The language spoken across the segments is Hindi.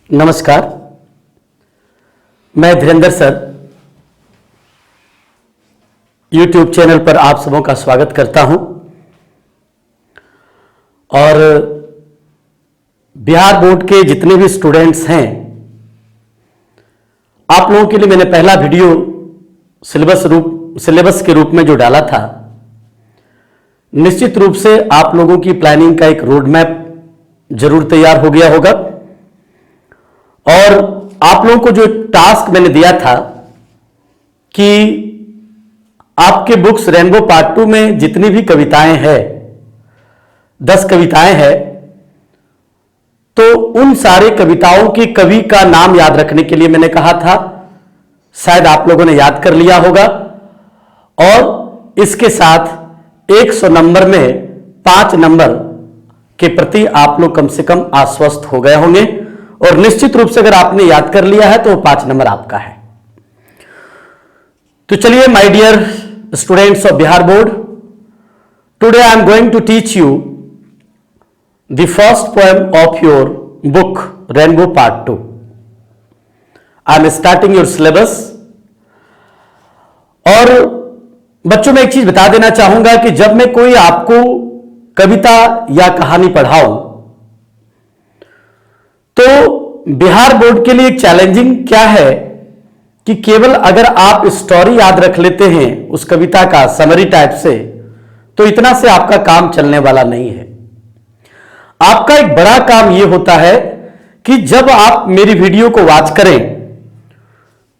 नमस्कार, मैं धीरेंद्र सर YouTube चैनल पर आप सबों का स्वागत करता हूं। और बिहार बोर्ड के जितने भी स्टूडेंट्स हैं, आप लोगों के लिए मैंने पहला वीडियो सिलेबस के रूप में जो डाला था, निश्चित रूप से आप लोगों की प्लानिंग का एक रोड मैप जरूर तैयार हो गया होगा। और आप लोगों को जो टास्क मैंने दिया था कि आपके बुक्स रेनबो पार्ट 2 में जितनी भी कविताएं हैं, 10 कविताएं हैं, तो उन सारे कविताओं के कवि का नाम याद रखने के लिए मैंने कहा था। शायद आप लोगों ने याद कर लिया होगा। और इसके साथ 100 नंबर में 5 नंबर के प्रति आप लोग कम से कम आश्वस्त हो गए होंगे। और निश्चित रूप से अगर आपने याद कर लिया है तो 5 नंबर आपका है। तो चलिए, my dear students of Bihar board, today I am going to teach you the first poem of your book Rainbow part 2। I am starting your syllabus. और बच्चों, मैं एक चीज बता देना चाहूंगा कि जब मैं कोई आपको कविता या कहानी पढ़ाऊं तो बिहार बोर्ड के लिए एक चैलेंजिंग क्या है कि केवल अगर आप स्टोरी याद रख लेते हैं उस कविता का समरी टाइप से, तो इतना से आपका काम चलने वाला नहीं है। आपका एक बड़ा काम यह होता है कि जब आप मेरी वीडियो को वॉच करें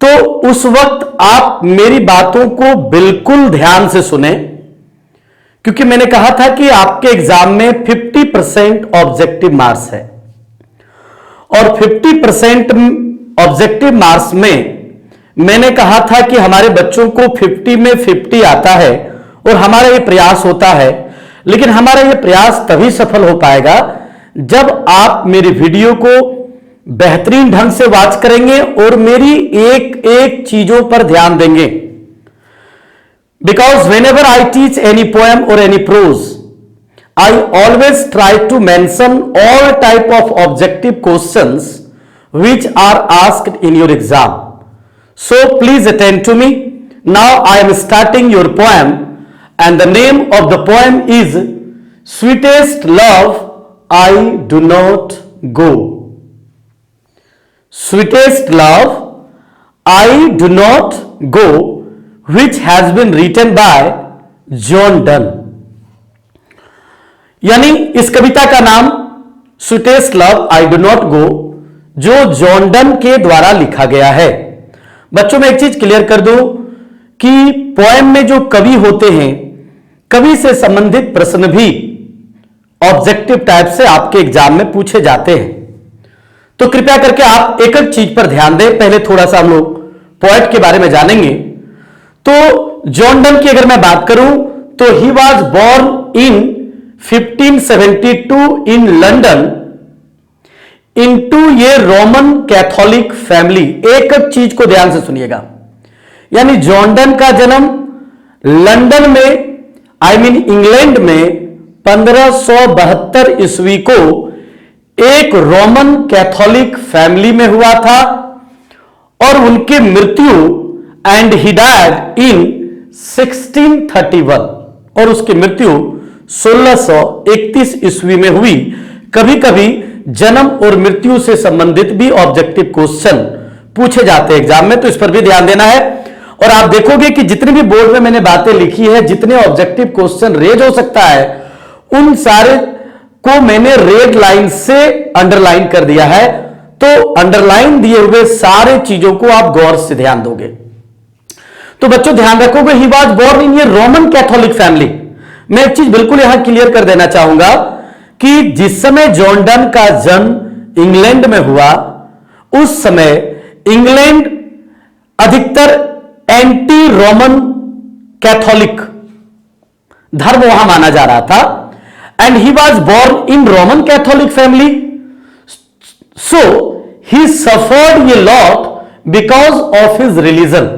तो उस वक्त आप मेरी बातों को बिल्कुल ध्यान से सुने, क्योंकि मैंने कहा था कि आपके एग्जाम में 50% ऑब्जेक्टिव मार्क्स है। और 50% ऑब्जेक्टिव मार्क्स में मैंने कहा था कि हमारे बच्चों को 50 में 50 आता है और हमारा यह प्रयास होता है। लेकिन हमारा यह प्रयास तभी सफल हो पाएगा जब आप मेरी वीडियो को बेहतरीन ढंग से वॉच करेंगे और मेरी एक एक चीजों पर ध्यान देंगे। Because whenever I teach any poem or any prose, I always try to mention all type of objective questions which are asked in your exam. So please attend to me. Now I am starting your poem, and the name of the poem is Sweetest Love I Do Not Go. Sweetest Love I Do Not Go, which has been written by John Donne. यानी इस कविता का नाम sweetest love I do not गो, जो जॉन डन के द्वारा लिखा गया है। बच्चों, में एक चीज क्लियर कर दूं कि पोएम में जो कवि होते हैं, कवि से संबंधित प्रश्न भी ऑब्जेक्टिव टाइप से आपके एग्जाम में पूछे जाते हैं। तो कृपया करके आप एक एक चीज पर ध्यान दें। पहले थोड़ा सा हम लोग पोएट के बारे में जानेंगे। तो जॉन डन की अगर मैं बात करूं तो he was born in 1572 in London into a Roman Catholic family। एक एक चीज को ध्यान से सुनिएगा। यानी जॉन डन का जन्म लंदन में, इंग्लैंड में 1572 ईस्वी को एक रोमन कैथोलिक फैमिली में हुआ था। और उनकी मृत्यु एंड ही डायड इन 1631, और उसकी मृत्यु 1631 ईस्वी में हुई। कभी कभी जन्म और मृत्यु से संबंधित भी ऑब्जेक्टिव क्वेश्चन पूछे जाते हैं एग्जाम में, तो इस पर भी ध्यान देना है। और आप देखोगे कि जितनी भी बोर्ड में मैंने बातें लिखी है, जितने ऑब्जेक्टिव क्वेश्चन रेज हो सकता है, उन सारे को मैंने रेड लाइन से अंडरलाइन कर दिया है। तो अंडरलाइन दिए हुए सारे चीजों को आप गौर से ध्यान दोगे। तो बच्चों, ध्यान रखोगे, he was born in a Roman Catholic family. मैं एक चीज बिल्कुल यहां क्लियर कर देना चाहूंगा कि जिस समय जॉन डन का जन्म इंग्लैंड में हुआ, उस समय इंग्लैंड अधिकतर एंटी रोमन कैथोलिक धर्म वहां माना जा रहा था। And he was born in Roman Catholic family, so he suffered a lot because of his religion.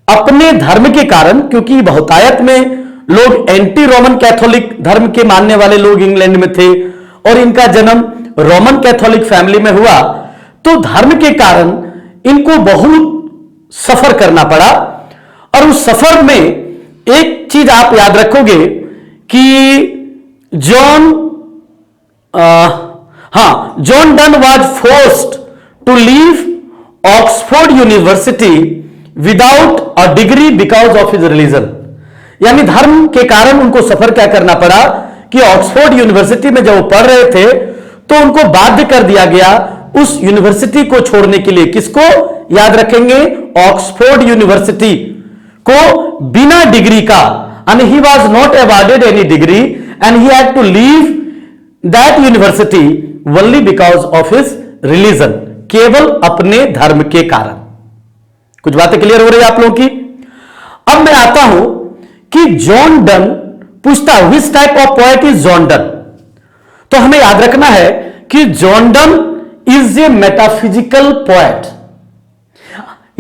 अपने धर्म के कारण, क्योंकि बहुतायत में लोग एंटी रोमन कैथोलिक धर्म के मानने वाले लोग इंग्लैंड में थे और इनका जन्म रोमन कैथोलिक फैमिली में हुआ, तो धर्म के कारण इनको बहुत सफर करना पड़ा, और उस सफर में एक चीज आप याद रखोगे कि John Donne was forced to leave Oxford University without a degree because of his religion. यानी धर्म के कारण उनको सफर क्या करना पड़ा कि ऑक्सफोर्ड यूनिवर्सिटी में जब वो पढ़ रहे थे तो उनको बाध्य कर दिया गया उस यूनिवर्सिटी को छोड़ने के लिए। किसको याद रखेंगे? ऑक्सफोर्ड यूनिवर्सिटी को, बिना डिग्री का, and he was not awarded any degree and he had to leave that university only because of his religion, केवल अपने धर्म के कारण। कुछ बातें क्लियर हो रही है आप लोगों की? अब मैं आता हूं कि जॉन डन पूछता है which type of poet is John Donne. तो हमें याद रखना है कि John Donne is a metaphysical poet,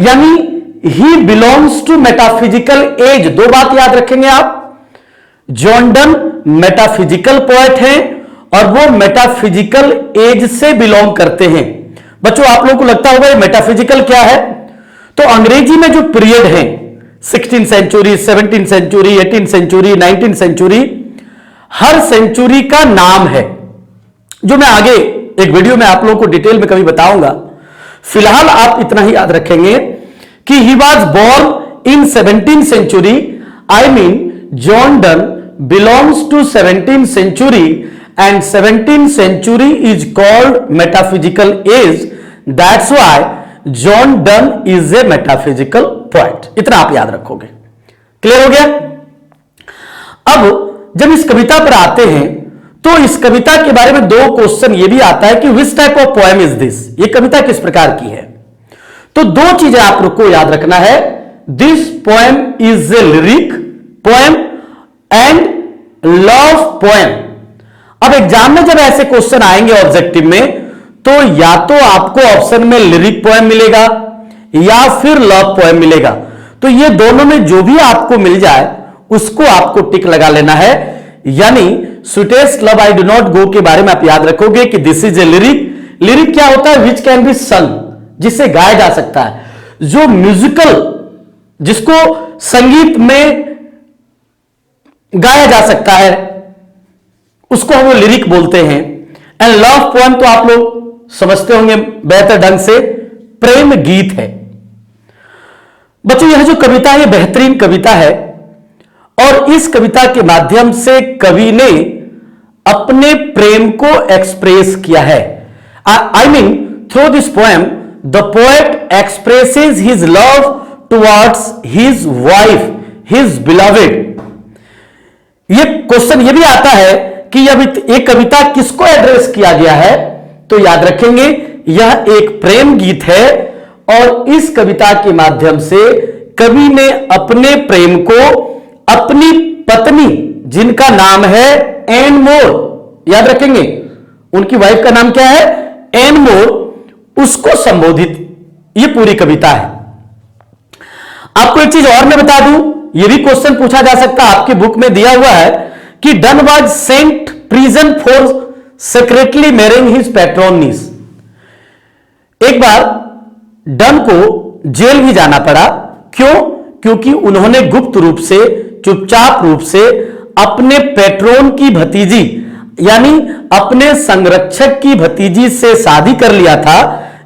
यानी he belongs to metaphysical age. दो बात याद रखेंगे आप, जॉन डन मेटाफिजिकल पोएट हैं और वो मेटाफिजिकल एज से बिलोंग करते हैं। बच्चों आप लोगों को लगता होगा मेटाफिजिकल क्या है? तो अंग्रेजी में जो पीरियड है 16th century, 17th century, 18th century, 19th century, हर सेंचुरी का नाम है, जो मैं आगे एक वीडियो में आप लोगों को डिटेल में कभी बताऊंगा। फिलहाल आप इतना ही याद रखेंगे कि he was born in 17th century, I mean John Donne belongs to 17th century and 17th century is called metaphysical age, that's why John Donne is a metaphysical poet. इतना आप याद रखोगे। क्लियर हो गया? अब जब इस कविता पर आते हैं तो इस कविता के बारे में दो क्वेश्चन ये भी आता है कि विच type of poem is this, ये कविता किस प्रकार की है। तो दो चीजें आपको याद रखना है, this poem is a lyric poem and love poem. अब एग्जाम में जब ऐसे क्वेश्चन आएंगे ऑब्जेक्टिव में, तो या तो आपको ऑप्शन में लिरिक पोएम मिलेगा या फिर लव पोएम मिलेगा। तो ये दोनों में जो भी आपको मिल जाए उसको आपको टिक लगा लेना है। यानी sweetest love I do not गो के बारे में आप याद रखोगे कि this is a lyric. Lyric क्या होता है? विच कैन बी सं, जिसे गाया जा सकता है, जो म्यूजिकल, जिसको संगीत में गाया जा सकता है, उसको हम लिरिक बोलते हैं। एंड लव पोएम तो आप लोग समझते होंगे बेहतर ढंग से, प्रेम गीत है। बच्चों यह जो कविता है बेहतरीन कविता है, और इस कविता के माध्यम से कवि ने अपने प्रेम को एक्सप्रेस किया है। I mean through this poem the poet expresses his love towards his wife, his beloved. ये क्वेश्चन ये भी आता है कि ये कविता किसको एड्रेस किया गया है? तो याद रखेंगे यह एक प्रेम गीत है, और इस कविता के माध्यम से कवि ने अपने प्रेम को अपनी पत्नी, जिनका नाम है एन मोर, याद रखेंगे उनकी वाइफ का नाम क्या है? एन मोर, उसको संबोधित ये पूरी कविता है। आपको एक चीज और मैं बता दूं, यह भी क्वेश्चन पूछा जा सकता है, आपकी बुक में दिया हुआ है कि done was sent prison for secretly marrying his Patronis. एक बार डन को जेल भी जाना पड़ा। क्यों? क्योंकि उन्होंने गुप्त रूप से, चुपचाप रूप से अपने पैट्रोन की भतीजी, यानी अपने संरक्षक की भतीजी से शादी कर लिया था,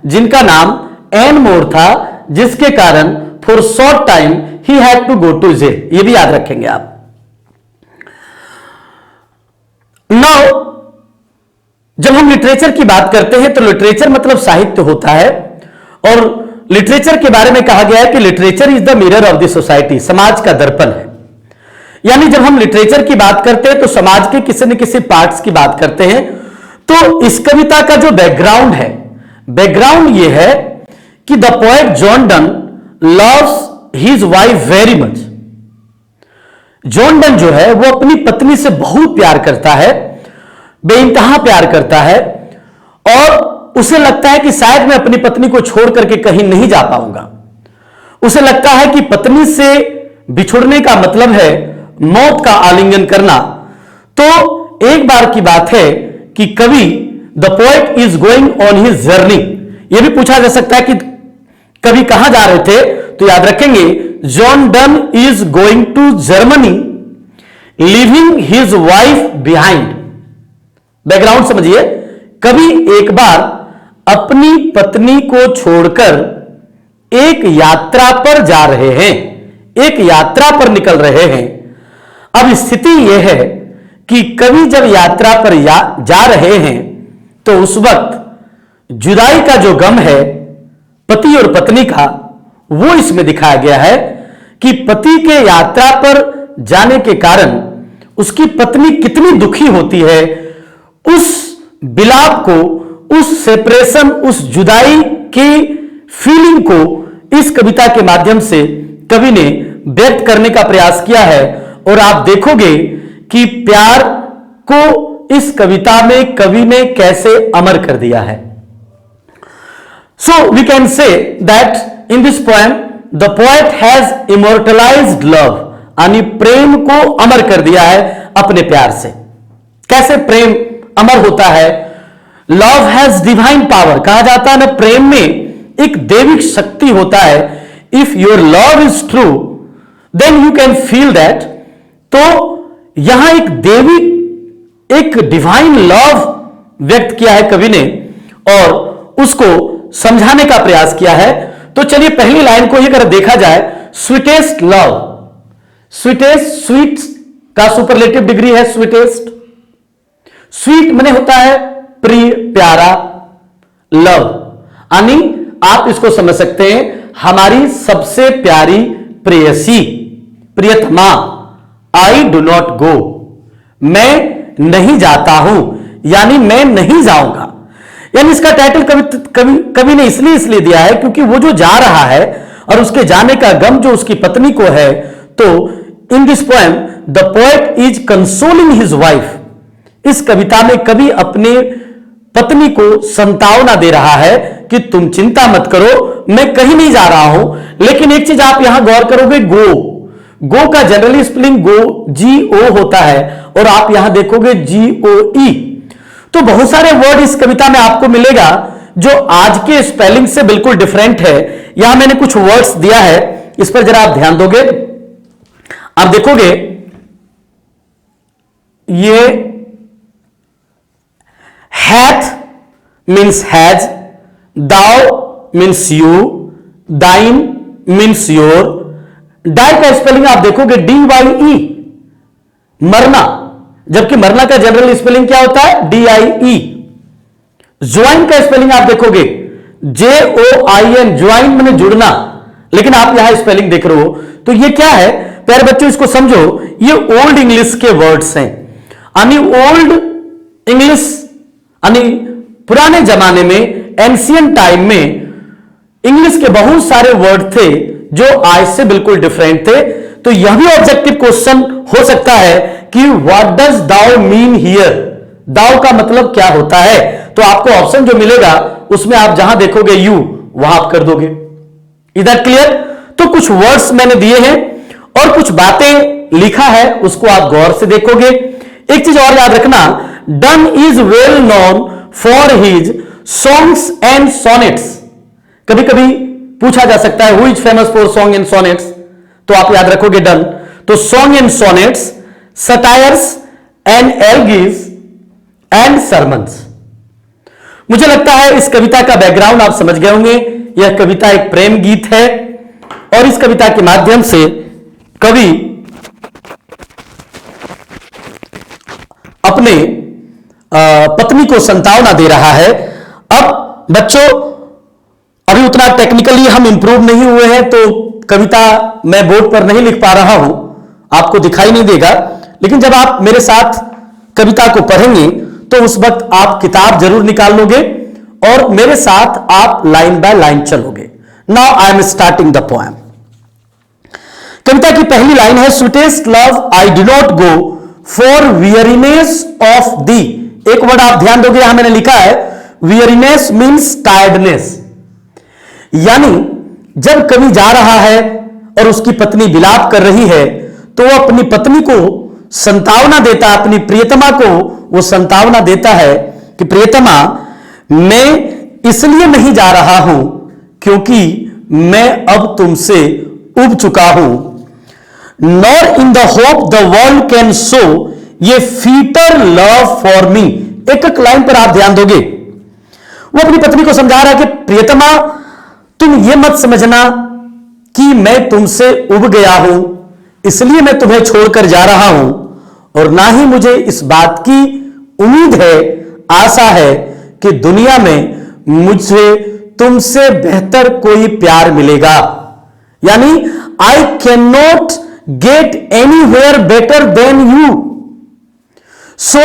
जिनका नाम एन मोर था, जिसके कारण for short time he had to go to jail. ये भी याद रखेंगे आप। नाउ जब हम लिटरेचर की बात करते हैं तो लिटरेचर मतलब साहित्य होता है, और लिटरेचर के बारे में कहा गया है कि literature is the mirror of the society, समाज का दर्पण है। यानी जब हम लिटरेचर की बात करते हैं तो समाज के किसी न किसी पार्ट्स की बात करते हैं। तो इस कविता का जो बैकग्राउंड है, बैकग्राउंड ये है कि the poet John Donne loves his wife very much. John Donne जो है वो अपनी पत्नी से बहुत प्यार करता है, बेइंतहा प्यार करता है, और उसे लगता है कि शायद मैं अपनी पत्नी को छोड़ करके कहीं नहीं जा पाऊंगा। उसे लगता है कि पत्नी से बिछुड़ने का मतलब है मौत का आलिंगन करना। तो एक बार की बात है कि कवि the poet is going on his journey, यह भी पूछा जा सकता है कि कवि कहां जा रहे थे, तो याद रखेंगे John Donne is going to Germany living his wife behind. Background समझिए, कवि एक बार अपनी पत्नी को छोड़कर एक यात्रा पर जा रहे हैं, एक यात्रा पर निकल रहे हैं। अब स्थिति यह है कि कवि जब यात्रा पर जा रहे हैं तो उस वक्त जुदाई का जो गम है पति और पत्नी का, वो इसमें दिखाया गया है कि पति के यात्रा पर जाने के कारण उसकी पत्नी कितनी दुखी होती है। उस विलाप को, उस सेपरेशन, उस जुदाई की फीलिंग को इस कविता के माध्यम से कवि ने व्यक्त करने का प्रयास किया है। और आप देखोगे कि प्यार को इस कविता में कवि ने कैसे अमर कर दिया है। So we can say that in this poem the poet has immortalised love, यानी प्रेम को अमर कर दिया है अपने प्यार से। कैसे प्रेम अमर होता है? लव हैज डिवाइन पावर, कहा जाता है ना प्रेम में एक दैविक शक्ति होता है। If your love is true then you can feel that. तो यहां एक दैविक, एक डिवाइन लव व्यक्त किया है कवि ने और उसको समझाने का प्रयास किया है। तो चलिए पहली लाइन को अगर देखा जाए, स्वीटेस्ट लव, स्वीटेस्ट, स्वीट का सुपरलेटिव डिग्री है स्वीटेस्ट। स्वीट माने होता है प्रिय, प्यारा। लव यानी आप इसको समझ सकते हैं हमारी सबसे प्यारी प्रेयसी, प्रियतमा। आई डू नॉट गो, मैं नहीं जाता हूं, यानी मैं नहीं जाऊंगा। यानी इसका टाइटल कवि ने इसलिए दिया है क्योंकि वो जो जा रहा है और उसके जाने का गम जो उसकी पत्नी को है। तो इन this poem the poet is consoling his wife. इस कविता में कवि अपने पत्नी को संतावना दे रहा है कि तुम चिंता मत करो, मैं कहीं नहीं जा रहा हूं। लेकिन एक चीज आप यहां गौर करोगे, गो का जनरली स्पेलिंग गो GO होता है और आप यहां देखोगे GOE। तो बहुत सारे वर्ड इस कविता में आपको मिलेगा जो आज के स्पेलिंग से बिल्कुल डिफरेंट है। यहां मैंने कुछ वर्ड्स दिया है, इस पर जरा आप ध्यान दोगे। आप देखोगे ये hath means has, thou means you, thine means your। Die का स्पेलिंग आप देखोगे DYE, मरना, जबकि मरना का जनरल स्पेलिंग क्या होता है DIE। ज्वाइन का स्पेलिंग आप देखोगे JOIN, ज्वाइन माने जुड़ना, लेकिन आप यहां स्पेलिंग देख रहे हो। तो ये क्या है प्यारे बच्चों, इसको समझो, ये ओल्ड इंग्लिश के वर्ड्स हैं। यानी ओल्ड इंग्लिश यानी पुराने जमाने में, एंशियंट टाइम में इंग्लिश के बहुत सारे वर्ड थे जो आज से बिल्कुल डिफरेंट थे। तो यह भी ऑब्जेक्टिव क्वेश्चन हो सकता है कि what does thou mean here, thou का मतलब क्या होता है। तो आपको ऑप्शन जो मिलेगा उसमें आप जहां देखोगे यू, वहां आप कर दोगे। Is that clear? तो कुछ वर्ड्स मैंने दिए हैं और कुछ बातें लिखा है, उसको आप गौर से देखोगे। एक चीज और याद रखना, done is well known for his songs and sonnets. कभी कभी पूछा जा सकता है who is famous for song and sonnets, तो आप याद रखोगे डन। तो song and sonnets, satires and algae and sermons. मुझे लगता है इस कविता का बैकग्राउंड आप समझ गए होंगे। यह कविता एक प्रेम गीत है और इस कविता के माध्यम से कवि अपने पत्नी को संतावना दे रहा है। अब बच्चों, अभी उतना टेक्निकली हम इंप्रूव नहीं हुए हैं, तो कविता मैं बोर्ड पर नहीं लिख पा रहा हूं, आपको दिखाई नहीं देगा। लेकिन जब आप मेरे साथ कविता को पढ़ेंगे तो उस वक्त आप किताब जरूर निकाल लोगे और मेरे साथ आप लाइन बाय लाइन चलोगे। Now I am starting the poem. कविता की पहली लाइन है, sweetest love I do not go for weariness of thee. एक वर्ड आप ध्यान दोगे, यहां मैंने लिखा है वियरीनेस मीन्स टायर्डनेस। यानी जब कवि जा रहा है और उसकी पत्नी विलाप कर रही है तो वो अपनी पत्नी को संतावना देता है, अपनी प्रियतमा को वो संतावना देता है कि प्रियतमा, मैं इसलिए नहीं जा रहा हूं क्योंकि मैं अब तुमसे उब चुका हूं। Nor in the hope the world can show ये फीटर लव फॉर मी। एक लाइन पर आप ध्यान दोगे, वो अपनी पत्नी को समझा रहा है कि प्रियतमा, तुम ये मत समझना कि मैं तुमसे उब गया हूं इसलिए मैं तुम्हें छोड़कर जा रहा हूं, और ना ही मुझे इस बात की उम्मीद है, आशा है कि दुनिया में मुझे तुमसे बेहतर कोई प्यार मिलेगा। यानी I can not get anywhere better than you. So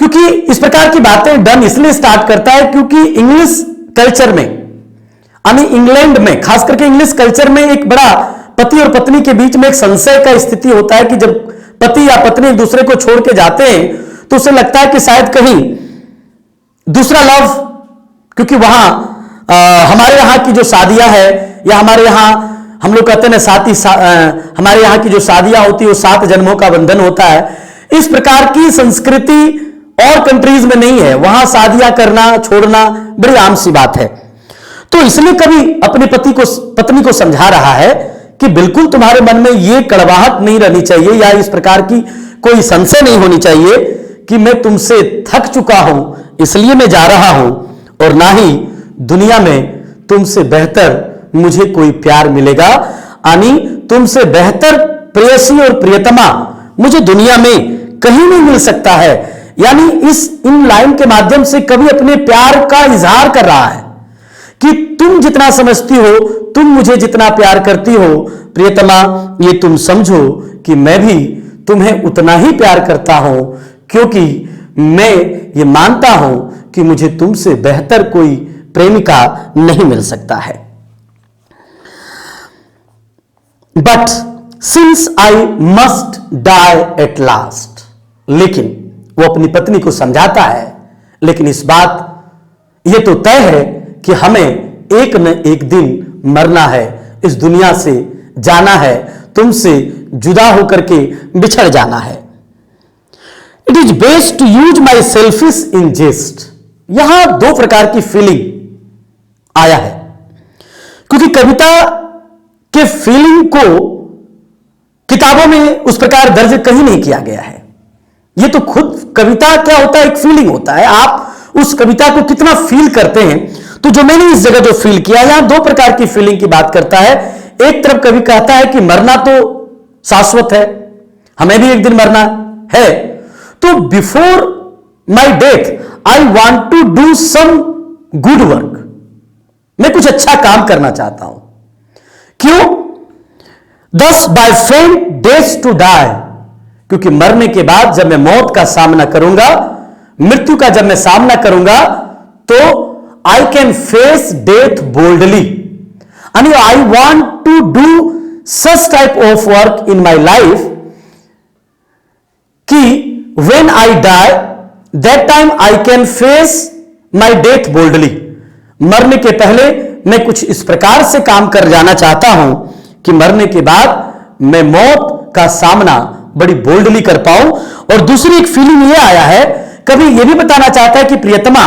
क्योंकि इस प्रकार की बातें डन इसलिए स्टार्ट करता है क्योंकि इंग्लिश कल्चर में, यानी इंग्लैंड में, खास करके इंग्लिश कल्चर में एक बड़ा पति और पत्नी के बीच में एक संशय का स्थिति होता है कि जब पति या पत्नी एक दूसरे को छोड़ के जाते हैं तो उसे लगता है कि शायद कहीं दूसरा लव, क्योंकि वहां हमारे यहां की जो शादियां है या हमारे यहां हम लोग कहते हैं ना हमारे यहां की जो शादियां होती है वो 7 जन्मों का बंधन होता है। इस प्रकार की संस्कृति और कंट्रीज में नहीं है, वहां शादियां करना छोड़ना बड़ी आम सी बात है। तो इसलिए कभी अपने पत्नी को समझा रहा है कि बिल्कुल तुम्हारे मन में यह कड़वाहट नहीं रहनी चाहिए या इस प्रकार की कोई संशय नहीं होनी चाहिए कि मैं तुमसे थक चुका हूं इसलिए मैं जा रहा हूं, और ना ही दुनिया में तुमसे बेहतर मुझे कोई प्यार मिलेगा। यानी तुमसे बेहतर प्रेयसी और प्रियतमा मुझे दुनिया में कहीं नहीं मिल सकता है। यानी इन लाइन के माध्यम से कवि अपने प्यार का इजहार कर रहा है कि तुम जितना समझती हो, तुम मुझे जितना प्यार करती हो प्रियतमा, ये तुम समझो कि मैं भी तुम्हें उतना ही प्यार करता हूं, क्योंकि मैं ये मानता हूं कि मुझे तुमसे बेहतर कोई प्रेमिका नहीं मिल सकता है। But since I must die at last, लेकिन वो अपनी पत्नी को समझाता है, लेकिन इस बात ये तो तय है कि हमें एक न एक दिन मरना है, इस दुनिया से जाना है, तुमसे जुदा होकर के बिछड़ जाना है। It is best to use my selfish in jest. यहां 2 प्रकार की फीलिंग आया है, क्योंकि कविता के फीलिंग को किताबों में उस प्रकार दर्ज कहीं नहीं किया गया है। यह तो खुद कविता क्या होता है, एक फीलिंग होता है, आप उस कविता को कितना फील करते हैं। तो जो मैंने इस जगह जो फील किया, यहां 2 प्रकार की फीलिंग की बात करता है। एक तरफ कवि कहता है कि मरना तो शाश्वत है, हमें भी एक दिन मरना है, तो before my death I want to do some good work. मैं कुछ अच्छा काम करना चाहता हूं। क्यों? Thus by fate days to die, क्योंकि मरने के बाद जब मैं मौत का सामना करूंगा, मृत्यु का जब मैं सामना करूंगा, तो I can face death boldly. And I want to do such type of work in my life कि when I die, that time I can face my death boldly. मरने के पहले मैं कुछ इस प्रकार से काम कर जाना चाहता हूं कि मरने के बाद मैं मौत का सामना बड़ी बोल्डली कर पाऊं। और दूसरी एक फीलिंग ये आया है, कभी ये भी बताना चाहता है कि प्रियतमा,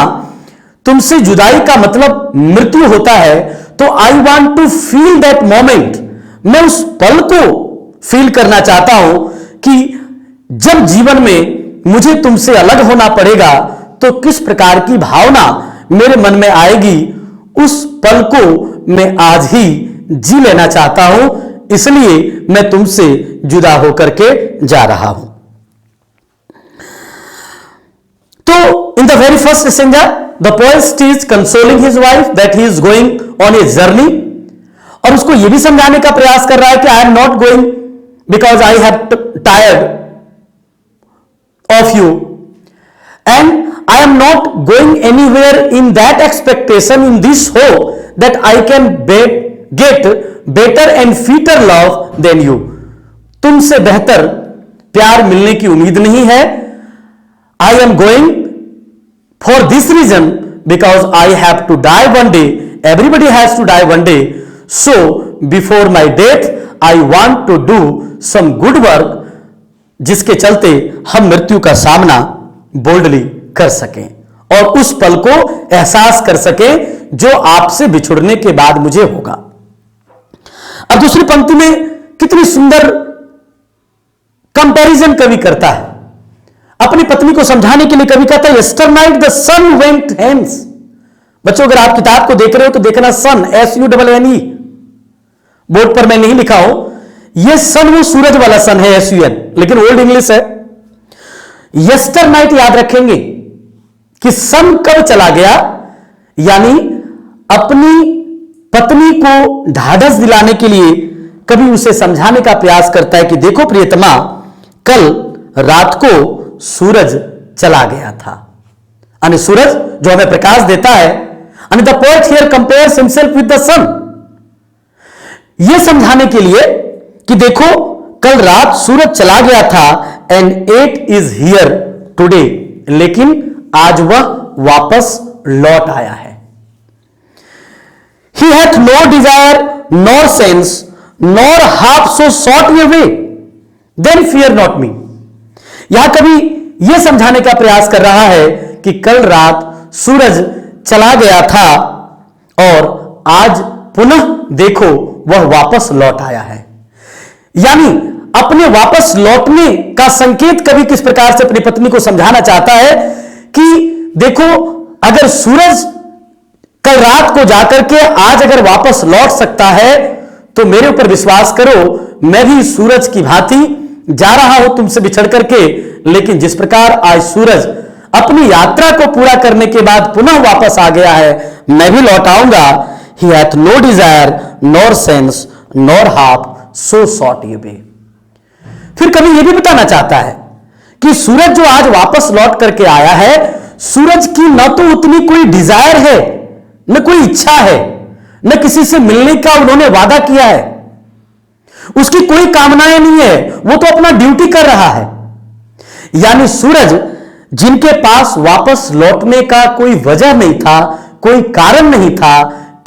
तुमसे जुदाई का मतलब मृत्यु होता है, तो I want to feel that moment. मैं उस पल को फील करना चाहता हूं कि जब जीवन में मुझे तुमसे अलग होना पड़ेगा तो किस प्रकार की भावना मेरे मन में आएगी, उस पल को मैं आज ही जी लेना चाहता हूं, इसलिए मैं तुमसे जुदा होकर के जा रहा हूं। तो in the very first stanza the poet is consoling his wife that he is going on a journey, और उसको यह भी समझाने का प्रयास कर रहा है कि I am not going because I have tired of you, and I am not going anywhere in that expectation, in this hope that I can get better and fitter love than you. तुमसे बेहतर प्यार मिलने की उम्मीद नहीं है। I am going for this reason because I have to die one day. Everybody has to die one day. So before my death I want to do some good work, जिसके चलते हम मृत्यु का सामना बोल्डली कर सकें और उस पल को एहसास कर सके जो आपसे बिछुड़ने के बाद मुझे होगा। अब दूसरी पंक्ति में कितनी सुंदर कंपैरिजन कवि करता है। अपनी पत्नी को समझाने के लिए कवि कहता है, yesternight the sun went hence. बच्चों अगर आप किताब को देख रहे हो तो देखना सन, SUNNE, बोर्ड पर मैं नहीं लिखा हूं, यह सन वो सूरज वाला सन है, SUN, लेकिन ओल्ड इंग्लिश है। यस्टर नाइट याद रखेंगे कि सन कब चला गया, यानी अपनी पत्नी को ढाढ़स दिलाने के लिए कभी उसे समझाने का प्रयास करता है कि देखो प्रियतमा, कल रात को सूरज चला गया था। यानी सूरज जो हमें प्रकाश देता है, यानी the poet here compares himself with the sun, यह समझाने के लिए कि देखो कल रात सूरज चला गया था, and it is here today, लेकिन आज वह वापस लौट आया है। He hath no desire nor sense nor half so sought your way, then fear not me। यहां कभी यह समझाने का प्रयास कर रहा है कि कल रात सूरज चला गया था और आज पुनः देखो वह वापस लौट आया है। यानी अपने वापस लौटने का संकेत कभी किस प्रकार से अपनी पत्नी को समझाना चाहता है कि देखो, अगर सूरज कल रात को जाकर के आज अगर वापस लौट सकता है तो मेरे ऊपर विश्वास करो, मैं भी सूरज की भांति जा रहा हूं तुमसे बिछड़ करके, लेकिन जिस प्रकार आज सूरज अपनी यात्रा को पूरा करने के बाद पुनः वापस आ गया है, मैं भी लौट आऊंगा। He hath no desire nor sense nor half so sought ye be। फिर कभी यह भी बताना चाहता है कि सूरज जो आज वापस लौट करके आया है, सूरज की न तो उतनी कोई डिजायर है, न कोई इच्छा है, न किसी से मिलने का उन्होंने वादा किया है, उसकी कोई कामनाएं नहीं है, वो तो अपना ड्यूटी कर रहा है। यानी सूरज जिनके पास वापस लौटने का कोई वजह नहीं था, कोई कारण नहीं था,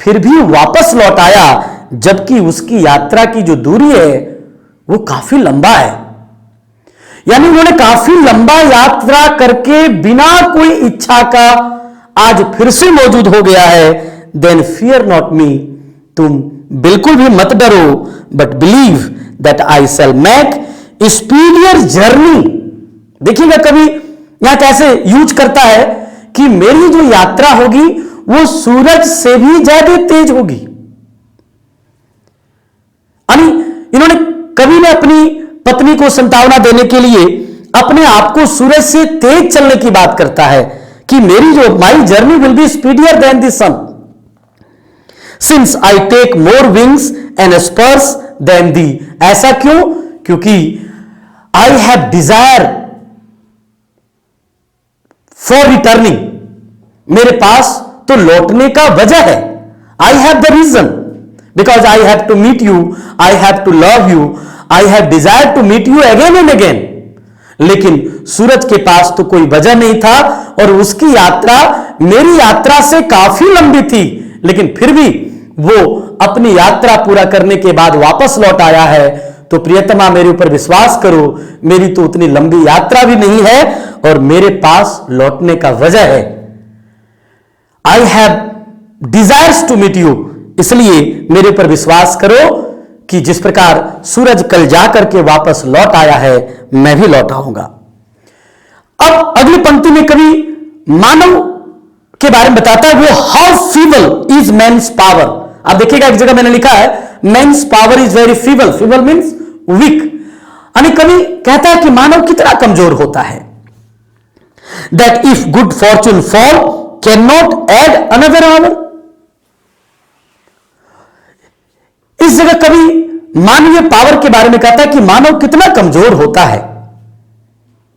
फिर भी वापस लौट आया, जबकि उसकी यात्रा की जो दूरी है वो काफी लंबा है। यानी उन्होंने काफी लंबा यात्रा करके बिना कोई इच्छा का आज फिर से मौजूद हो गया है। देन फियर नॉट मी, तुम बिल्कुल भी मत डरो, but believe that I shall make speedier journey. देखिएगा कभी यहां कैसे यूज करता है कि मेरी जो यात्रा होगी वो सूरज से भी ज्यादा तेज होगी। इन्होंने कवि ने अपनी पत्नी को संतावना देने के लिए अपने आप को सूरज से तेज चलने की बात करता है कि मेरी जो my journey will be speedier than the sun, since I take more wings and spurs than thee. ऐसा क्यों? क्योंकि I have desire for returning, मेरे पास तो लौटने का वजह है। I have the reason, because I have to meet you, I have to love you, I have desire to meet you again and again. लेकिन सूरज के पास तो कोई वजह नहीं था और उसकी यात्रा मेरी यात्रा से काफी लंबी थी, लेकिन फिर भी वो अपनी यात्रा पूरा करने के बाद वापस लौट आया है। तो प्रियतमा मेरे ऊपर विश्वास करो, मेरी तो उतनी लंबी यात्रा भी नहीं है और मेरे पास लौटने का वजह है। I have desires to meet you, इसलिए मेरे ऊपर विश्वास करो कि जिस प्रकार सूरज कल जाकर के वापस लौट आया है, मैं भी लौट आऊंगा। अब अगली पंक्ति में कवि मानव के बारे में बताता है, वो how feeble is man's power. आप देखिएगा एक जगह मैंने लिखा है man's power is very feeble, feeble means weak. यानी कवि कहता है कि मानव कितना कमजोर होता है। That if good fortune fall can not add another hour. इस जगह कवि मानवीय पावर के बारे में कहता है कि मानव कितना कमजोर होता है,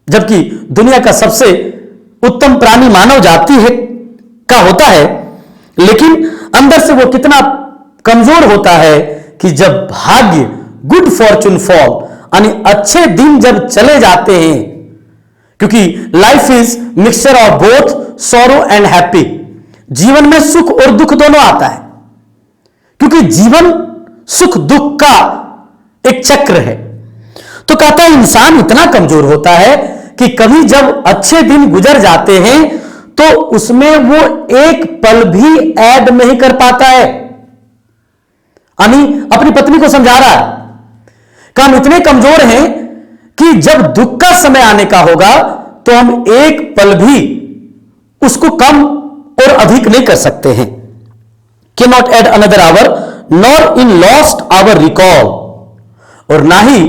जबकि दुनिया का सबसे उत्तम प्राणी मानव जाति है का होता है, लेकिन अंदर से वो कितना कमजोर होता है कि जब भाग्य गुड फॉर्चून फॉल, यानी अच्छे दिन जब चले जाते हैं, क्योंकि life is mixture of both sorrow and happy. जीवन में सुख और दुख दोनों आता है, क्योंकि जीवन सुख दुख का एक चक्र है। तो कहता है इंसान इतना कमजोर होता है कि कभी जब अच्छे दिन गुजर जाते हैं तो उसमें वो एक पल भी ऐड नहीं कर पाता है। यानी अपनी पत्नी को समझा रहा है कि हम इतने कमजोर हैं कि जब दुख का समय आने का होगा तो हम एक पल भी उसको कम और अधिक नहीं कर सकते हैं। Can not add another hour nor in lost hour recall, और ना ही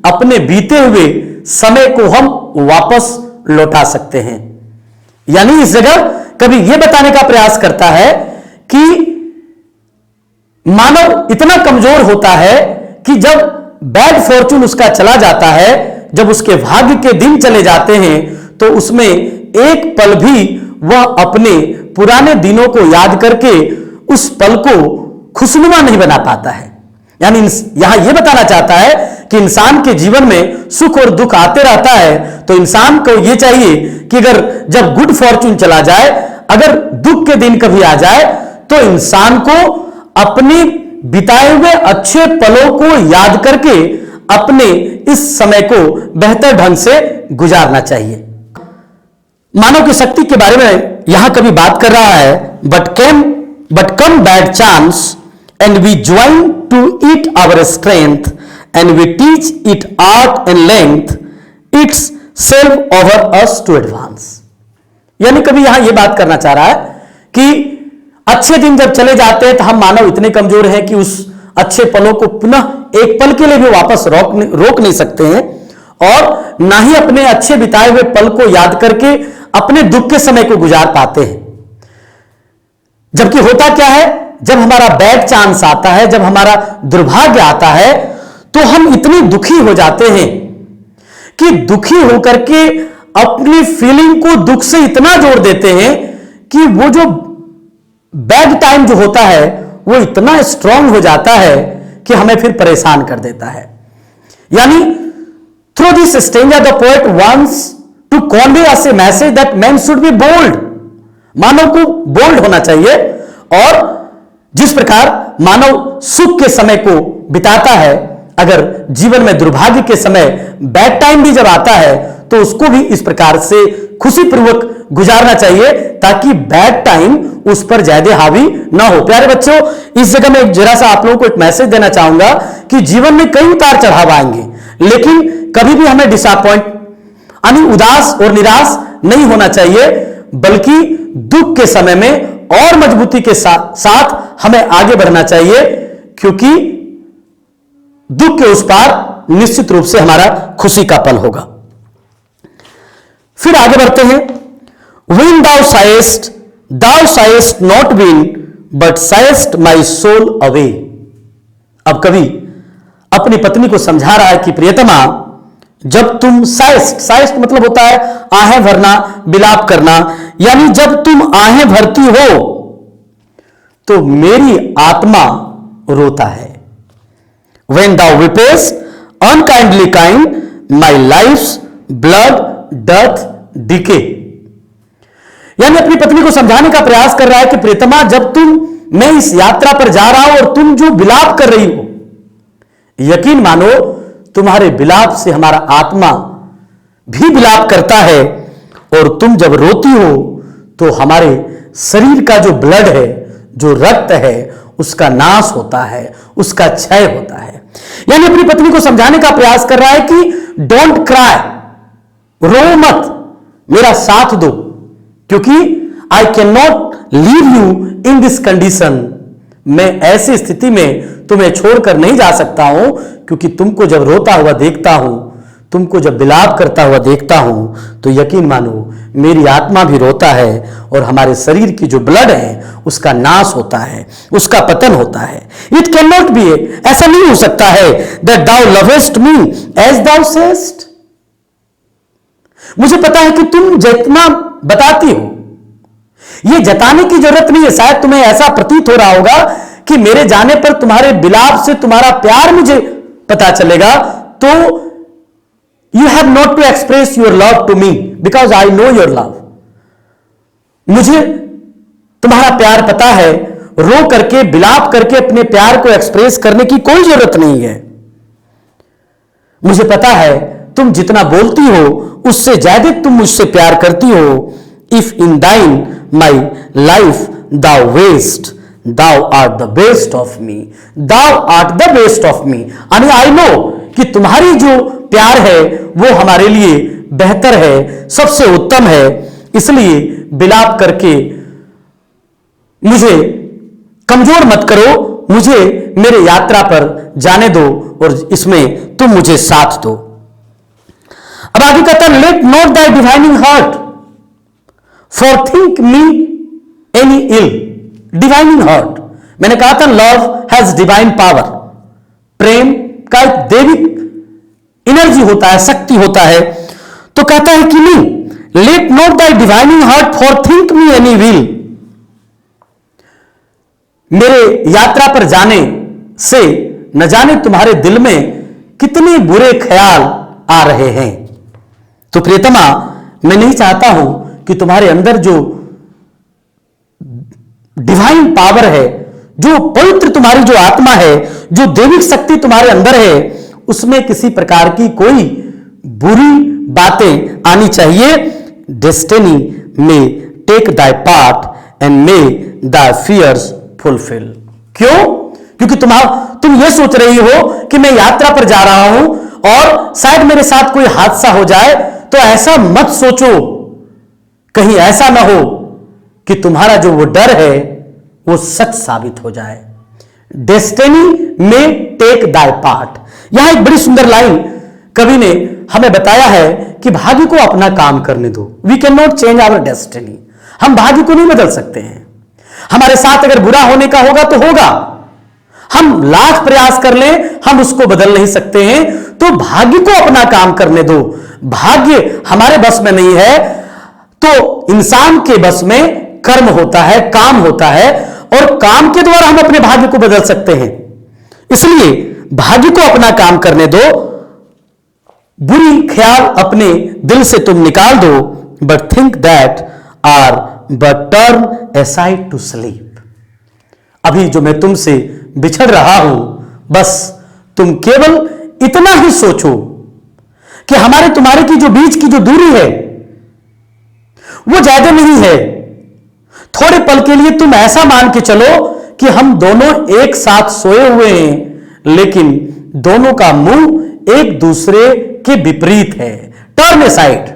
अपने बीते हुए समय को हम वापस लौटा सकते हैं। यानी इस जगह कभी यह बताने का प्रयास करता है कि मानव इतना कमजोर होता है कि जब बैड फॉर्चून उसका चला जाता है, जब उसके भाग्य के दिन चले जाते हैं, तो उसमें एक पल भी वह अपने पुराने दिनों को याद करके उस पल को खुशनुमा नहीं बना पाता है। यानी यहां यह बताना चाहता है कि इंसान के जीवन में सुख और दुख आते रहता है, तो इंसान को यह चाहिए कि अगर जब गुड फॉर्चून चला जाए, अगर दुख के दिन कभी आ जाए, तो इंसान को अपने बिताए हुए अच्छे पलों को याद करके अपने इस समय को बेहतर ढंग से गुजारना चाहिए। मानव की शक्ति के बारे में यहां कभी बात कर रहा है, but come bad chance and we join to it our strength and we teach it art and length itself over us to advance. यानी कभी यहां यह बात करना चाह रहा है कि अच्छे दिन जब चले जाते हैं तो हम मानव इतने कमजोर हैं कि उस अच्छे पलों को पुनः एक पल के लिए भी वापस रोक नहीं सकते हैं, और ना ही अपने अच्छे बिताए हुए पल को याद करके अपने दुख के समय को गुजार पाते हैं। जबकि होता क्या है, जब हमारा बैड चांस आता है, जब हमारा दुर्भाग्य आता है, तो हम इतने दुखी हो जाते हैं कि दुखी होकर के अपनी फीलिंग को दुख से इतना जोड़ देते हैं कि वो जो बैड टाइम जो होता है वो इतना स्ट्रांग हो जाता है कि हमें फिर परेशान कर देता है। यानी through this stranger the poet wants to convey us a message that man should be bold. मानव को बोल्ड होना चाहिए, और जिस प्रकार मानव सुख के समय को बिताता है, अगर जीवन में दुर्भाग्य के समय बैड टाइम भी जब आता है तो उसको भी इस प्रकार से खुशीपूर्वक गुजारना चाहिए ताकि बैड टाइम उस पर ज्यादा हावी ना हो। प्यारे बच्चों, इस जगह मैं जरा सा आप लोगों को एक मैसेज देना चाहूंगा कि जीवन में कई उतार चढ़ाव आएंगे, लेकिन कभी भी हमें डिसअपॉइंट यानी उदास और निराश नहीं होना चाहिए, बल्कि दुख के समय में और मजबूती के साथ हमें आगे बढ़ना चाहिए, क्योंकि दुख के उस पार निश्चित रूप से हमारा खुशी का पल होगा। फिर आगे बढ़ते हैं। When thou sayest not win, but sayest my soul away। अब कवि अपनी पत्नी को समझा रहा है कि प्रियतमा, जब तुम साइस्ट मतलब होता है आहें भरना, विलाप करना, यानी जब तुम आहें भरती हो तो मेरी आत्मा रोता है। When thou weepest unkindly kind, my life's blood doth decay। यानी अपनी पत्नी को समझाने का प्रयास कर रहा है कि प्रियतमा, जब मैं इस यात्रा पर जा रहा हूं और तुम जो विलाप कर रही हो, यकीन मानो तुम्हारे विलाप से हमारा आत्मा भी विलाप करता है, और तुम जब रोती हो तो हमारे शरीर का जो ब्लड है, जो रक्त है, उसका नाश होता है, उसका क्षय होता है। यानी अपनी पत्नी को समझाने का प्रयास कर रहा है कि डोंट क्राई, रो मत, मेरा साथ दो, क्योंकि आई can not leave you in this condition. मैं ऐसी स्थिति में तुम्हें छोड़कर नहीं जा सकता हूं, क्योंकि तुमको जब रोता हुआ देखता हूं, तुमको जब विलाप करता हुआ देखता हूं, तो यकीन मानो मेरी आत्मा भी रोता है, और हमारे शरीर की जो ब्लड है उसका नाश होता है, उसका पतन होता है। इट कैन नॉट बी, ऐसा नहीं हो सकता है that thou lovest me as thou sayest. मुझे पता है कि तुम जितना बताती हो, यह जताने की जरूरत नहीं है। शायद तुम्हें ऐसा प्रतीत हो रहा होगा कि मेरे जाने पर तुम्हारे विलाप से तुम्हारा प्यार मुझे पता चलेगा, तो you have not to express your love to me because I know your love. मुझे तुम्हारा प्यार पता है, रो करके विलाप करके अपने प्यार को एक्सप्रेस करने की कोई जरूरत नहीं है। मुझे पता है तुम जितना बोलती हो उससे ज्यादा तुम मुझसे प्यार करती हो, if in thine my life thou waste, thou are the best of me, thou are the best of me. यानी आई नो कि तुम्हारी जो प्यार है वो हमारे लिए बेहतर है, सबसे उत्तम है, इसलिए विलाप करके मुझे कमजोर मत करो, मुझे मेरे यात्रा पर जाने दो और इसमें तुम मुझे साथ दो। अब आगे कहता है, let not thy divining heart forethink me any ill. Divining heart, मैंने कहा था लव हैज डिवाइन पावर, प्रेम का एक दैविक एनर्जी होता है, शक्ति होता है। तो कहता है कि नहीं, late not thy divining heart forethink me any will. मेरे यात्रा पर जाने से न जाने तुम्हारे दिल में कितने बुरे ख्याल आ रहे हैं। तो प्रियतमा, मैं नहीं चाहता हूं कि तुम्हारे अंदर जो डिवाइन पावर है, जो पवित्र तुम्हारी जो आत्मा है, जो दैविक शक्ति तुम्हारे अंदर है, उसमें किसी प्रकार की कोई बुरी बातें आनी चाहिए। डेस्टिनी में take thy part and may thy fears fulfil. क्यों? क्योंकि तुम ये सोच रही हो कि मैं यात्रा पर जा रहा हूं और शायद मेरे साथ कोई हादसा हो जाए, तो ऐसा मत सोचो, कहीं ऐसा ना हो कि तुम्हारा जो वो डर है वो सच साबित हो जाए। डेस्टिनी में टेक दाई पार्ट, यहां एक बड़ी सुंदर लाइन कवि ने हमें बताया है कि भाग्य को अपना काम करने दो। We can not change our destiny, हम भाग्य को नहीं बदल सकते हैं। हमारे साथ अगर बुरा होने का होगा तो होगा, हम लाख प्रयास कर लें, हम उसको बदल नहीं सकते हैं। तो भाग्य को अपना काम करने दो। भाग्य हमारे बस में नहीं है, तो इंसान के बस में कर्म होता है, काम होता है, और काम के द्वारा हम अपने भाग्य को बदल सकते हैं। इसलिए भाग्य को अपना काम करने दो, बुरी ख्याल अपने दिल से तुम निकाल दो, but think that are but turn aside to sleep. अभी जो मैं तुमसे बिछड़ रहा हूं, बस तुम केवल इतना ही सोचो कि हमारे तुम्हारे की जो बीच की जो दूरी है वो ज्यादा नहीं है। थोड़े पल के लिए तुम ऐसा मान के चलो कि हम दोनों एक साथ सोए हुए हैं, लेकिन दोनों का मुंह एक दूसरे के विपरीत है। टर्न असाइड,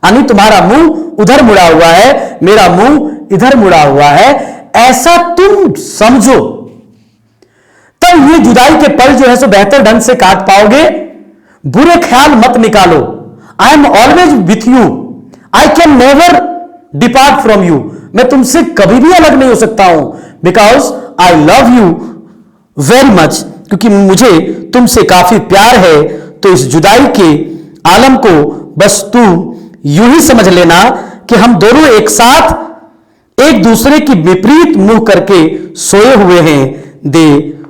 यानी तुम्हारा मुंह उधर मुड़ा हुआ है, मेरा मुंह इधर मुड़ा हुआ है, ऐसा तुम समझो, तब ये जुदाई के पल जो है सो बेहतर ढंग से काट पाओगे। बुरे ख्याल मत निकालो। I am always with you, I can never depart from you. मैं तुमसे कभी भी अलग नहीं हो सकता हूं, because I love you very much, क्योंकि मुझे तुमसे काफी प्यार है। तो इस जुदाई के आलम को बस तू यूं ही समझ लेना कि हम दोनों एक साथ एक दूसरे की विपरीत मुंह करके सोए हुए हैं। They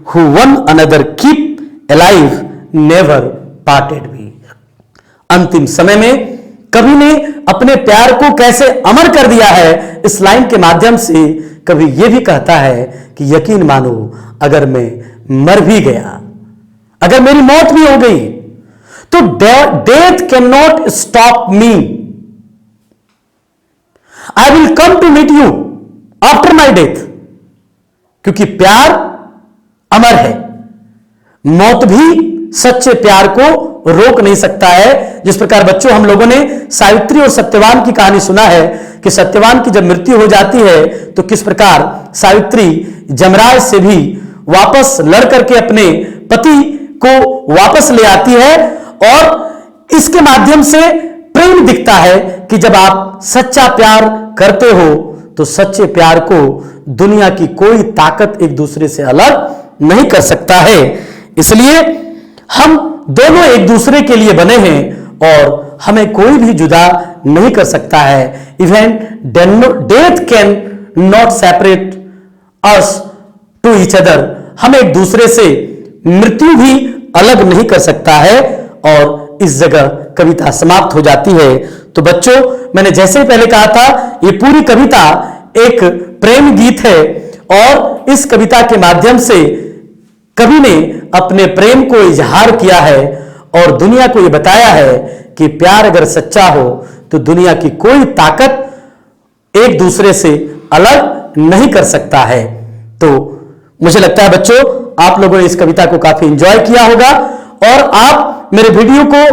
who one another keep alive never parted भी। अंतिम समय में कवि ने अपने प्यार को कैसे अमर कर दिया है, इस लाइन के माध्यम से कवि यह भी कहता है कि यकीन मानो, अगर मैं मर भी गया, अगर मेरी मौत भी हो गई, तो death can not stop me. I will come to meet you after my death, क्योंकि प्यार अमर है। मौत भी सच्चे प्यार को रोक नहीं सकता है। जिस प्रकार बच्चों हम लोगों ने सावित्री और सत्यवान की कहानी सुना है कि सत्यवान की जब मृत्यु हो जाती है तो किस प्रकार सावित्री जमराज से भी वापस लड़ करके अपने पति को वापस ले आती है, और इसके माध्यम से प्रेम दिखता है कि जब आप सच्चा प्यार करते हो तो सच्चे प्यार को दुनिया की कोई ताकत एक दूसरे से अलग नहीं कर सकता है। इसलिए हम दोनों एक दूसरे के लिए बने हैं और हमें कोई भी जुदा नहीं कर सकता है। Even death can not separate us to each other, हमें एक दूसरे से मृत्यु भी अलग नहीं कर सकता है। और इस जगह कविता समाप्त हो जाती है। तो बच्चों, मैंने जैसे ही पहले कहा था, ये पूरी कविता एक प्रेम गीत है, और इस कविता के माध्यम से कवि ने अपने प्रेम को इजहार किया है और दुनिया को यह बताया है कि प्यार अगर सच्चा हो तो दुनिया की कोई ताकत एक दूसरे से अलग नहीं कर सकता है। तो मुझे लगता है बच्चों आप लोगों ने इस कविता को काफी एंजॉय किया होगा और आप मेरे वीडियो को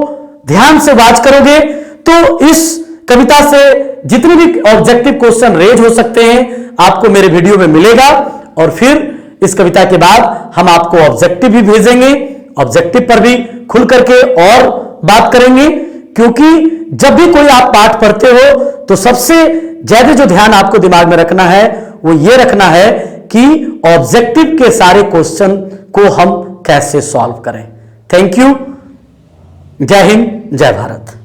ध्यान से वॉच करोगे तो इस कविता से जितने भी ऑब्जेक्टिव क्वेश्चन रेज हो सकते हैं आपको मेरे वीडियो में मिलेगा और फिर इस कविता के बाद हम आपको ऑब्जेक्टिव भी भेजेंगे। ऑब्जेक्टिव पर भी खुल करके और बात करेंगे, क्योंकि जब भी कोई आप पाठ पढ़ते हो तो सबसे ज्यादा जो ध्यान आपको दिमाग में रखना है वो ये रखना है कि ऑब्जेक्टिव के सारे क्वेश्चन को हम कैसे सॉल्व करें। Thank you. जय हिंद, जय भारत।